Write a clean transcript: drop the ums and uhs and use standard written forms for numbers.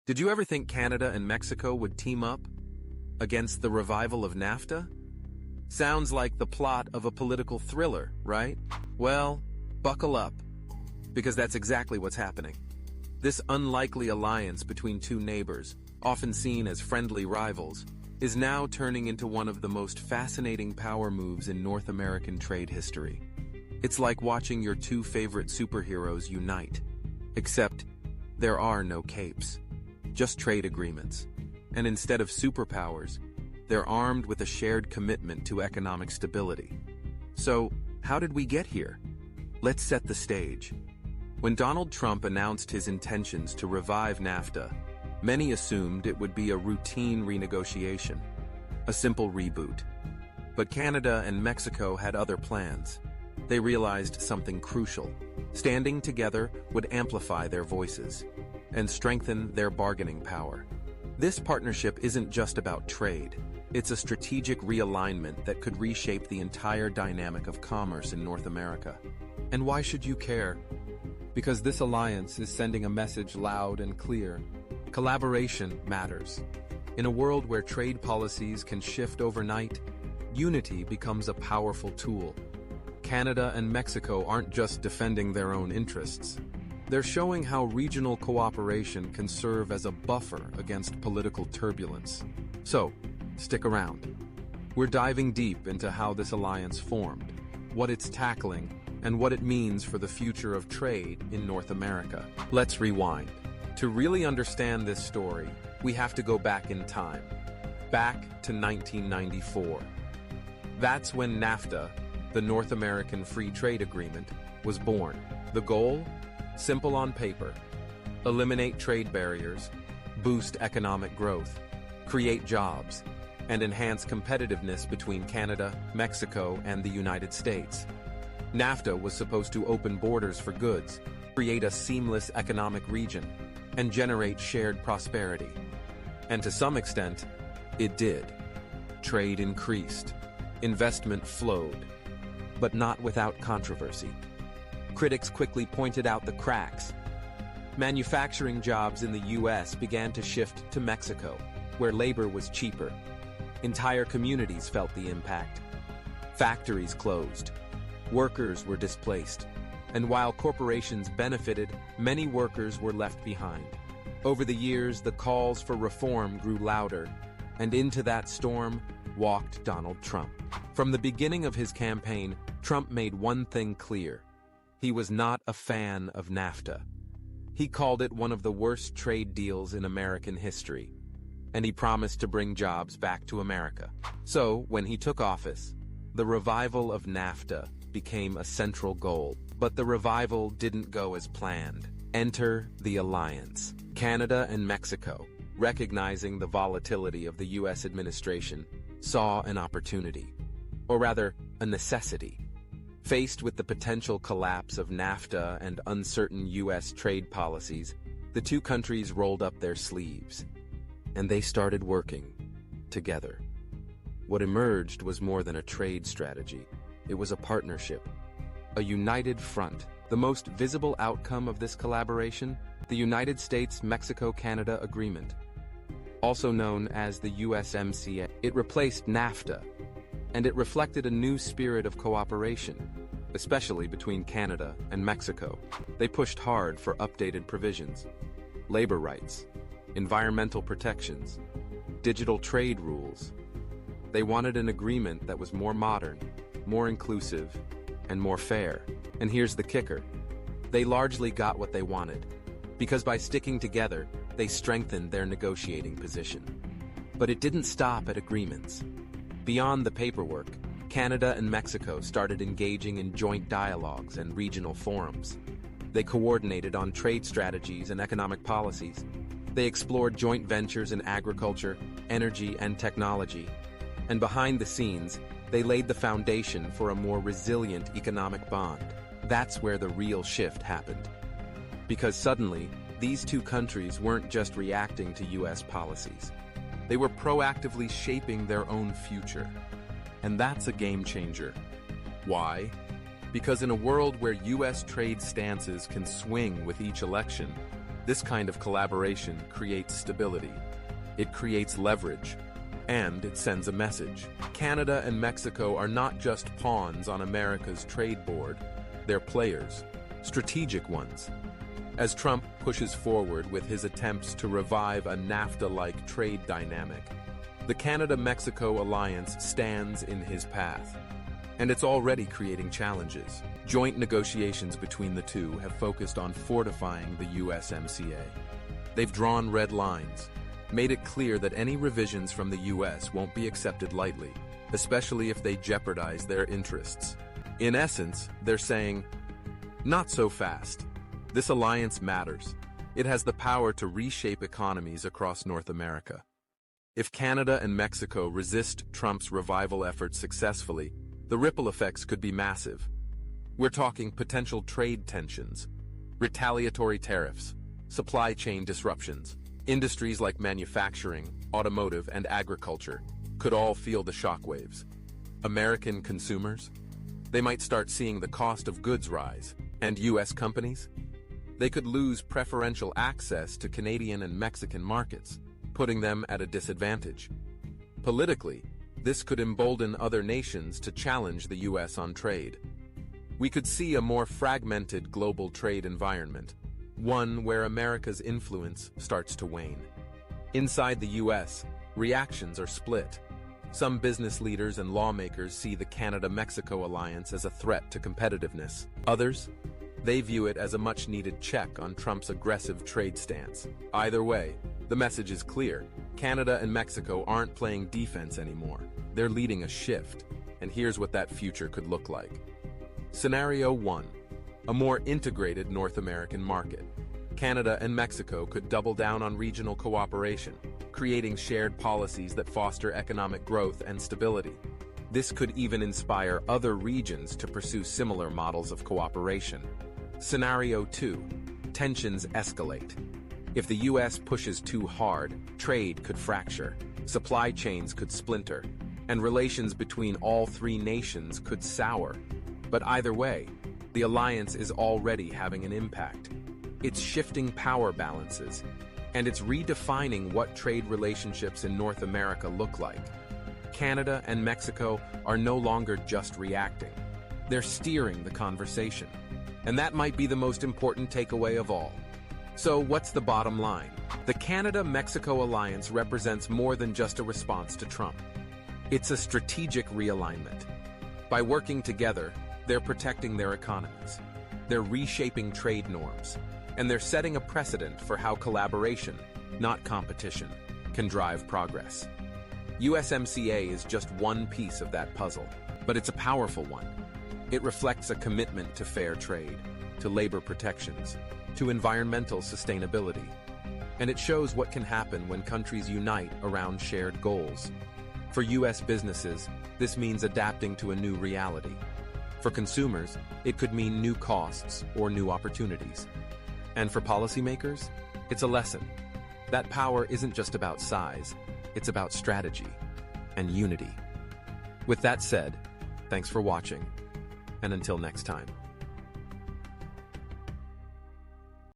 Did you ever think Canada and Mexico would team up against the revival of NAFTA? Sounds like the plot of a political thriller, right? Well, buckle up, because that's exactly what's happening. This unlikely alliance between two neighbors, often seen as friendly rivals, is now turning into one of the most fascinating power moves in North American trade history. It's like watching your two favorite superheroes unite, except there are no capes, just trade agreements. And instead of superpowers, they're armed with a shared commitment to economic stability. So, how did we get here? Let's set the stage. When Donald Trump announced his intentions to revive NAFTA, many assumed it would be a routine renegotiation, a simple reboot. But Canada and Mexico had other plans. They realized something crucial. Standing together would amplify their voices and strengthen their bargaining power. This partnership isn't just about trade. It's a strategic realignment that could reshape the entire dynamic of commerce in North America. And why should you care? Because this alliance is sending a message loud and clear. Collaboration matters. In a world where trade policies can shift overnight, unity becomes a powerful tool. Canada and Mexico aren't just defending their own interests. They're showing how regional cooperation can serve as a buffer against political turbulence. So, stick around. We're diving deep into how this alliance formed, what it's tackling, and what it means for the future of trade in North America. Let's rewind. To really understand this story, we have to go back in time. Back to 1994. That's when NAFTA, the North American Free Trade Agreement, was born. The goal? Simple on paper. Eliminate trade barriers, boost economic growth, create jobs, and enhance competitiveness between Canada, Mexico, and the United States. NAFTA was supposed to open borders for goods, create a seamless economic region, and generate shared prosperity. And to some extent, it did. Trade increased, investment flowed, but not without controversy. Critics quickly pointed out the cracks. Manufacturing jobs in the U.S. began to shift to Mexico, where labor was cheaper. Entire communities felt the impact. Factories closed. Workers were displaced. And while corporations benefited, many workers were left behind. Over the years, the calls for reform grew louder, and into that storm walked Donald Trump. From the beginning of his campaign, Trump made one thing clear. He was not a fan of NAFTA. He called it one of the worst trade deals in American history, and he promised to bring jobs back to America. So, when he took office, the revival of NAFTA became a central goal. But the revival didn't go as planned. Enter the alliance. Canada and Mexico, recognizing the volatility of the U.S. administration, saw an opportunity, or rather, a necessity. Faced with the potential collapse of NAFTA and uncertain U.S. trade policies, the two countries rolled up their sleeves, and they started working together. What emerged was more than a trade strategy. It was a partnership, a united front. The most visible outcome of this collaboration, the United States-Mexico-Canada Agreement, also known as the USMCA. It replaced NAFTA, and it reflected a new spirit of cooperation, especially between Canada and Mexico. They pushed hard for updated provisions, labor rights, environmental protections, digital trade rules. They wanted an agreement that was more modern, more inclusive, and more fair. And here's the kicker. They largely got what they wanted, because by sticking together, they strengthened their negotiating position. But it didn't stop at agreements. Beyond the paperwork, Canada and Mexico started engaging in joint dialogues and regional forums. They coordinated on trade strategies and economic policies. They explored joint ventures in agriculture, energy, and technology. And behind the scenes, they laid the foundation for a more resilient economic bond. That's where the real shift happened. Because suddenly, these two countries weren't just reacting to U.S. policies. They were proactively shaping their own future. And that's a game changer. Why? Because in a world where U.S. trade stances can swing with each election, This kind of collaboration creates stability. It creates leverage, and it sends a message. Canada and Mexico are not just pawns on America's trade board, they're players, strategic ones. As Trump pushes forward with his attempts to revive a NAFTA-like trade dynamic, the Canada-Mexico alliance stands in his path. And it's already creating challenges. Joint negotiations between the two have focused on fortifying the USMCA. They've drawn red lines, made it clear that any revisions from the US won't be accepted lightly, especially if they jeopardize their interests. In essence, they're saying, not so fast. This alliance matters. It has the power to reshape economies across North America. If Canada and Mexico resist Trump's revival efforts successfully, the ripple effects could be massive. We're talking potential trade tensions, retaliatory tariffs, supply chain disruptions. Industries like manufacturing, automotive, and agriculture could all feel the shockwaves. American consumers? They might start seeing the cost of goods rise. And US companies? They could lose preferential access to Canadian and Mexican markets, putting them at a disadvantage. Politically, this could embolden other nations to challenge the US on trade. We could see a more fragmented global trade environment, one where America's influence starts to wane. Inside the US, reactions are split. Some business leaders and lawmakers see the Canada-Mexico alliance as a threat to competitiveness. Others, they view it as a much-needed check on Trump's aggressive trade stance. Either way, the message is clear. Canada and Mexico aren't playing defense anymore. They're leading a shift, and here's what that future could look like. Scenario 1. A more integrated North American market. Canada and Mexico could double down on regional cooperation, creating shared policies that foster economic growth and stability. This could even inspire other regions to pursue similar models of cooperation. Scenario 2. Tensions escalate. If the US pushes too hard, trade could fracture, supply chains could splinter, and relations between all three nations could sour. But either way, the alliance is already having an impact. It's shifting power balances, and it's redefining what trade relationships in North America look like. Canada and Mexico are no longer just reacting. They're steering the conversation. And that might be the most important takeaway of all. So what's the bottom line? The Canada-Mexico alliance represents more than just a response to Trump. It's a strategic realignment. By working together, they're protecting their economies. They're reshaping trade norms. And they're setting a precedent for how collaboration, not competition, can drive progress. USMCA is just one piece of that puzzle, but it's a powerful one. It reflects a commitment to fair trade, to labor protections, to environmental sustainability. And it shows what can happen when countries unite around shared goals. For US businesses, this means adapting to a new reality. For consumers, it could mean new costs or new opportunities. And for policymakers, it's a lesson. That power isn't just about size, it's about strategy and unity. With that said, thanks for watching, and until next time.